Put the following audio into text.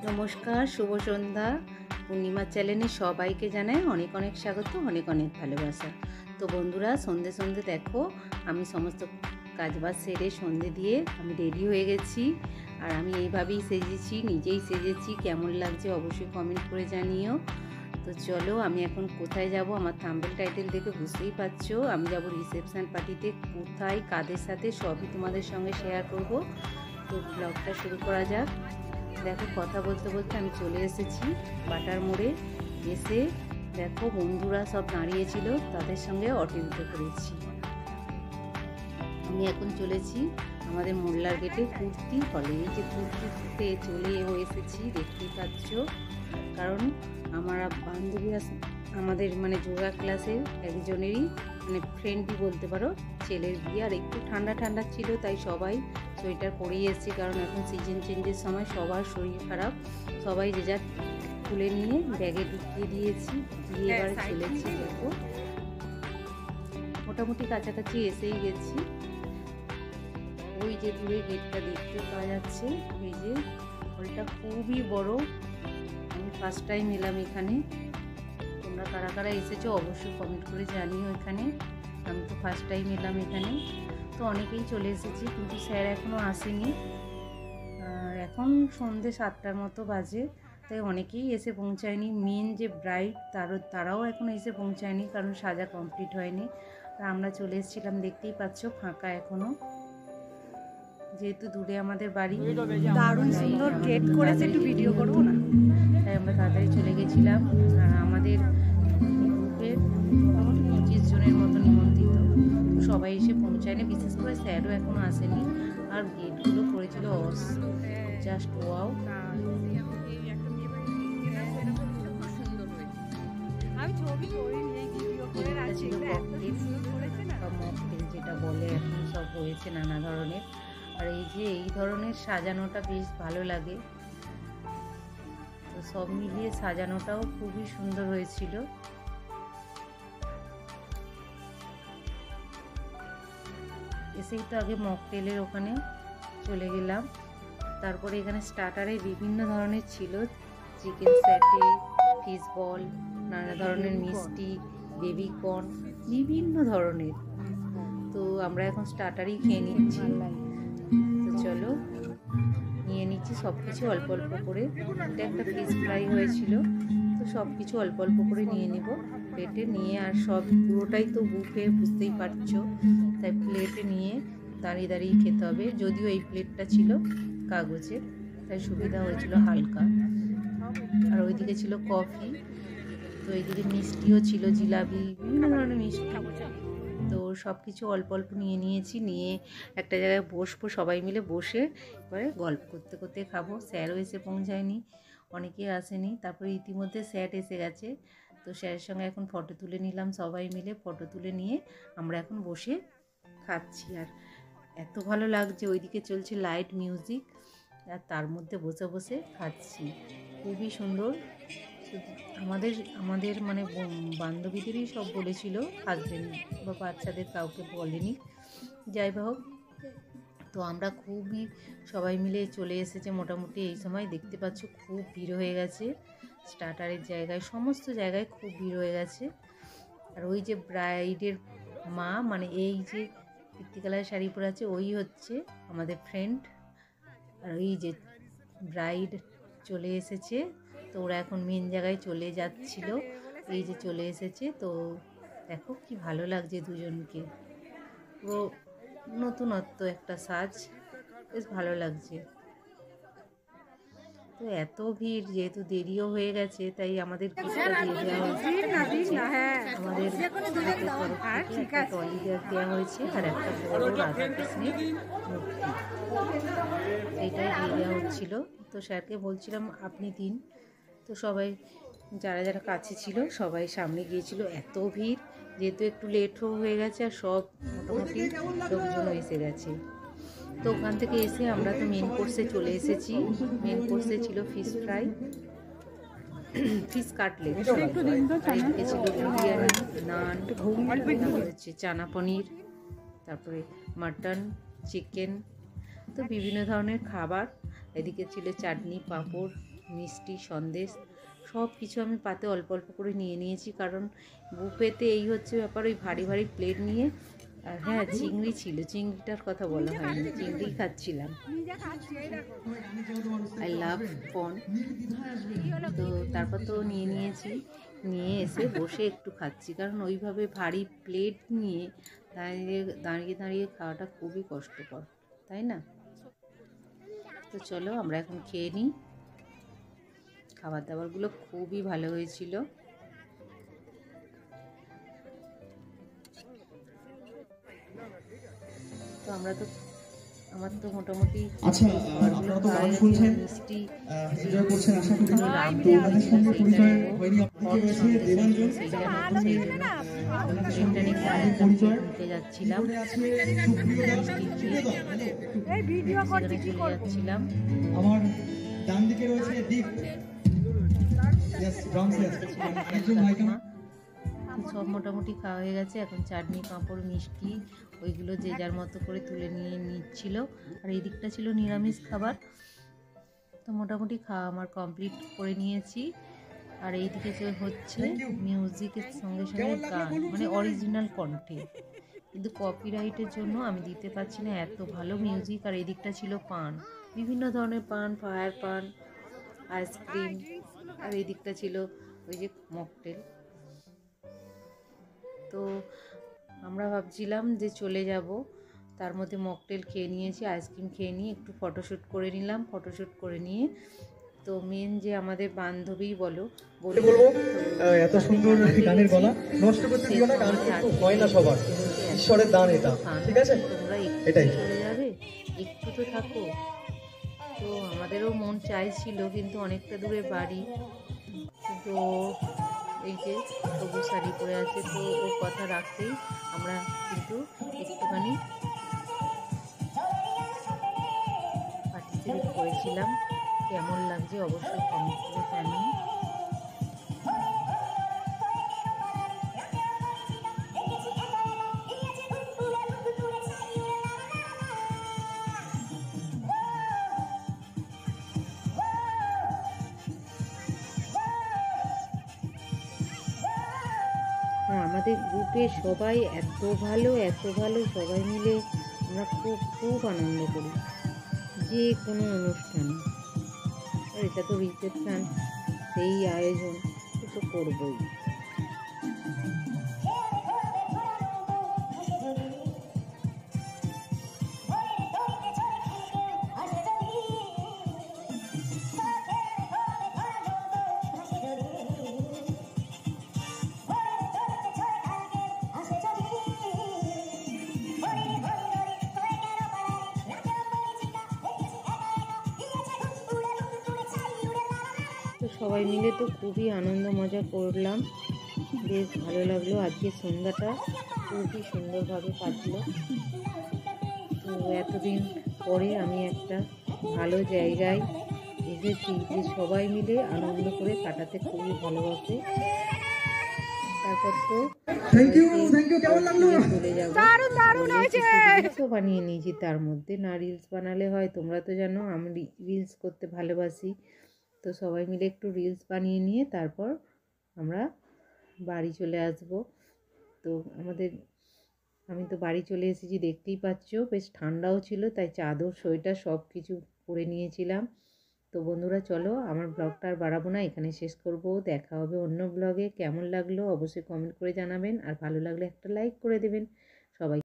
নমস্কার, শুভ সন্ধ্যা। পূর্ণিমা চ্যানেলে সবাইকে জানাই অনেক অনেক স্বাগত, অনেক অনেক ভালোবাসা। তো বন্ধুরা, সন্ধে সন্ধে দেখো আমি সমস্ত কাজবাজ সেরে সন্ধে দিয়ে আমি রেডি হয়ে গেছি। আর আমি এইভাবেই সেজেছি, নিজেই সেজেছি। কেমন লাগছে অবশ্যই কমেন্ট করে জানিও। তো চলো, আমি এখন কোথায় যাব, আমার থাম্বনেল টাইটেল দেখে বুঝতেই পারছো। আমি যাব রিসেপশন পার্টিতে। কোথায়, কাদের সাথে, সবই তোমাদের সঙ্গে শেয়ার করব। তো ব্লগটা শুরু করা যাক। দেখো, কথা বলতে বলতে আমি চলে এসেছি বাটার মোড়ে। এসে দেখো বন্ধুরা সব দাঁড়িয়েছিল, তাদের সঙ্গে অটো উঠে করেছি। আমি এখন চলেছি আমাদের মোল্লার গেটে কুর্তি হলে। এই যে কুর্তিতে চলে এসেছি, দেখতেই পাচ্ছ। কারণ আমার বান্ধবীরা, আমাদের মানে যোগা ক্লাসের একজনেরই মানে ফ্রেন্ডই বলতে পারো, ছেলের বিয়ে। আর একটু ঠান্ডা ঠান্ডা ছিল, তাই সবাই সোয়েটার পরেই এসেছি। কারণ এখন সিজন চেঞ্জের সময় সবার শরীর খারাপ। সবাই যে যার তুলে নিয়ে ব্যাগে ঢুকিয়ে দিয়েছি, দিয়ে এবার চলেছি। দেখো মোটামুটি কাছাকাছি এসেই গেছি। ওই যে দূরে গেটটা দেখতে পাওয়া যাচ্ছে, এই যে হলটা খুবই বড়। আমি ফার্স্ট টাইম এলাম এখানে। তোমরা কারা কারা এসেছো অবশ্যই কমেন্ট করে জানিও। এখানে আমি তো ফার্স্ট টাইম এলাম এখানে। তো অনেকেই চলে এসেছি, কিন্তু স্যার এখনও আসেনি। আর এখন সন্ধ্যে 7টার মতো বাজে, তাই অনেকেই এসে পৌঁছায়নি। মেন যে ব্রাইড তারাও এখন এসে পৌঁছায়নি, কারণ সাজা কমপ্লিট হয়নি। আর আমরা চলে এসেছিলাম, দেখতেই পাচ্ছ ফাঁকা এখনও, যেহেতু দূরে আমাদের বাড়ি। দারুণ সুন্দর গেট করেছে, একটু ভিডিও করবো না? তাই আমরা তাড়াতাড়ি চলে গেছিলাম। আর আমাদের গ্রুপের মোটামুটি 25 জনের মতো নিমন্ত্রিত, সবাই এসে পৌঁছায়নি। বিশেষ করে স্যারও এখনো আসেনি। আর গেটগুলো করেছিল জাস্ট ওয়াও। যেটা বলে এখন সব হয়েছে নানা ধরনের। আর এই যে এই ধরনের সাজানোটা বেশ ভালো লাগে। তো সব মিলিয়ে সাজানোটাও খুবই সুন্দর হয়েছিল। এসেই তো আগে মকটেলের ওখানে চলে গেলাম। তারপরে এখানে স্টার্টারে বিভিন্ন ধরনের ছিল, চিকেন স্যাটে, ফিশ বল, নানা ধরনের মিষ্টি, বেবি কর্ন, বিভিন্ন ধরনের। তো আমরা এখন স্টার্টারই খেয়ে নিচ্ছি। তো চলো, নিয়ে নিচ্ছি সব কিছু অল্প অল্প করে। এটা একটা ফিশ ফ্রাই হয়েছিল, তো সব কিছু অল্প অল্প করে নিয়ে নেব প্লেটে নিয়ে। আর সব পুরোটাই তো বুফে, বুঝতেই পারছো, তাই প্লেটে নিয়ে দাঁড়িয়ে দাঁড়িয়ে খেতে হবে। যদিও এই প্লেটটা ছিল কাগজের, তাই সুবিধা হয়েছিল হালকা। আর ওইদিকে ছিল কফি, তো এইদিকে মিষ্টিও ছিল, জিলাপি, বিভিন্ন ধরনের মিষ্টি। তো সব কিছু অল্প অল্প নিয়ে নিয়েছি। নিয়ে একটা জায়গায় বসবো, সবাই মিলে বসে এবারে গল্প করতে করতে খাবো। স্যারও এসে পৌঁছায়নি, অনেকে আসেনি। তারপরে ইতিমধ্যে স্যার এসে গেছে, তো স্যারের সঙ্গে এখন ফটো তুলে নিলাম। সবাই মিলে ফটো তুলে নিয়ে আমরা এখন বসে খাচ্ছি। আর এত ভালো লাগছে, ওইদিকে চলছে লাইট মিউজিক, আর তার মধ্যে বসে বসে খাচ্ছি। খুবই সুন্দর। আমাদের মানে বান্ধবীদেরই সব বলেছিল, হাজবেন্ড বা বাচ্চাদের কাউকে বলেনি। যাই হোক, তো আমরা খুবই সবাই মিলে চলে এসেছে। মোটামুটি এই সময় দেখতে পাচ্ছ খুব ভিড় হয়ে গেছে স্টার্টারের জায়গায়, সমস্ত জায়গায় খুব ভিড় হয়ে গেছে। আর ওই যে ব্রাইডের মা, মানে এই যে পিত্তি কালারের শাড়ি পরে আছে, ওই হচ্ছে আমাদের ফ্রেন্ড। আর এই যে ব্রাইড চলে এসেছে, তো ওরা এখন মেন জায়গায় চলে যাচ্ছিল। এই যে চলে এসেছে। তো দেখো কি ভালো লাগছে দুজনকে, পুরো নতুনত্ব একটা সাজ, বেশ ভালো লাগছে। তো এত ভিড়, যেহেতু দেরিও হয়ে গেছে, তাই আমাদের গিফটটা দিয়ে দেওয়া হয়েছে। আমাদের একটা ট্রলি দেওয়া হয়েছে, আর একটা বড় রাধাকৃষ্ণের মূর্তি, এইটাই দিয়ে দেওয়া হচ্ছিল। তো স্যারকে বলছিলাম আপনি দিন। তো সবাই যারা যারা কাছে ছিল সবাই সামনে গিয়েছিল। এত ভিড়, যেহেতু একটু লেটও হয়ে গেছে, আর সব মোটামুটি লোকজনও এসে গেছে। তো ওখান থেকে এসে আমরা তো মেন কোর্সে চলে এসেছি। মেন কোর্সে ছিল ফিশ ফ্রাই, ফিশ কাটলেট, এদিকে ছিল বিরিয়ানি, নান, তারপরে হচ্ছে চানা পনির, তারপরে মাটন, চিকেন, তো বিভিন্ন ধরনের খাবার। এদিকে ছিল চাটনি, পাঁপড়, মিষ্টি, সন্দেশ সব কিছু আমি পাতে অল্প অল্প করে নিয়ে নিয়েছি, কারণ বুফেতে এই হচ্ছে ব্যাপার, ওই ভারী ভারী প্লেট নিয়ে। আর হ্যাঁ, চিংড়ি ছিল, চিংড়িটার কথা বলা হয়নি, চিংড়ি খাচ্ছিলাম। আই লাভ পন। তো তারপর তো নিয়ে নিয়েছি, নিয়ে এসে বসে একটু খাচ্ছি, কারণ ওইভাবে ভারী প্লেট নিয়ে দাঁড়িয়ে দাঁড়িয়ে দাঁড়িয়ে খাওয়াটা খুবই কষ্টকর, তাই না? তো চলো আমরা এখন খেয়ে নিই। খাবার দাবারগুলো খুবই ভালো হয়েছিল। তো আমার তো মোটামুটি আচ্ছা, আপনারা তো গান শুনছেন, মিষ্টি এনজয় করছেন আশা করি। তো ওনাদের সঙ্গে পরিচয় হয়নি, আপনাকে রয়েছে দেবাঞ্জন। পরিচয় যাচ্ছিলাম, যাচ্ছিলাম। আমার ডান দিকে রয়েছে দীপ। Yes, drums, yes. একজন মাইকা। সব মোটামুটি খাওয়া হয়ে গেছে। এখন চাটনি, পাঁপড়, মিষ্টি ওইগুলো যে যার মতো করে তুলে নিয়ে নিচ্ছিল। আর এই দিকটা ছিল নিরামিষ খাবার। তো মোটামুটি খাওয়া আমার কমপ্লিট করে নিয়েছি। আর এই দিকে যে হচ্ছে মিউজিকের সঙ্গে সঙ্গে গান, মানে অরিজিনাল কণ্ঠে, কিন্তু কপিরাইটের জন্য আমি দিতে পারছি না, এত ভালো মিউজিক। আর এই দিকটা ছিল পান, বিভিন্ন ধরনের পান, ফায়ার পান, আইসক্রিম। আর এই দিকটা ছিল ওই যে মকটেল। তো আমরা ভাবছিলাম যে চলে যাব, তার মধ্যে মকটেল খেয়ে নিয়েছি, আইসক্রিম খেয়ে নিয়ে একটু ফটোশ্যুট করে নিলাম। ফটোশ্যুট করে নিয়ে তো মেন যে আমাদের বান্ধবী বলবো এত সুন্দর গানের গলা নষ্ট করতে দিও না, গান কিন্তু হয় না সবার, ঈশ্বরের দান এটা, ঠিক আছে? তোমরা এটাই চলে যাবে, একটু তো থাকো। তো আমাদেরও মন চাইছিল, কিন্তু অনেকটা দূরে বাড়ি, কিন্তু এই যে সবুজ শাড়ি পরে আছে, তো ওর কথা রাখতেই আমরা কিন্তু একটুখানি পার্টিসিপেট করেছিলাম। কেমন লাগছে অবশ্যই কমেন্ট করে জানিয়ে। আর আমাদের গ্রুপে সবাই এত ভালো, এত ভালো, সবাই মিলে আমরা খুব খুব আনন্দ করি যে কোনো অনুষ্ঠানে। আর এটা তো রিসেপশান, সেই আয়োজন তো করবই। তো সবাই মিলে তো খুবই আনন্দ মজা করলাম, বেশ ভালো লাগলো। আজকে সন্ধ্যাটা খুবই সুন্দরভাবে কাটলো। তো এতদিন পরে আমি একটা ভালো জায়গায় এসেছি, যে সবাই মিলে আনন্দ করে কাটাতে খুবই ভালোবাসে। তারপর তো থ্যাংক ইউ, কেমন লাগলো? চলে যাবো। রিলসও বানিয়ে নিয়েছি, তার মধ্যে না রিলস বানালে হয়, তোমরা তো জানো আমি রিলস করতে ভালোবাসি। তো সবাই মিলে একটু রিলস বানিয়ে নিয়ে তারপর আমরা বাড়ি চলে আসব। তো আমি তো বাড়ি চলে এসেছি, দেখতেই পাচ্ছ, বেশ ঠান্ডাও ছিল, তাই চাদর, সোয়েটার সব কিছু পরে নিয়েছিলাম। তো বন্ধুরা চলো, আমার ব্লগটা আর বাড়াবো না, এখানে শেষ করব। দেখা হবে অন্য ব্লগে। কেমন লাগলো অবশ্যই কমেন্ট করে জানাবেন, আর ভালো লাগলে একটা লাইক করে দেবেন। সবাই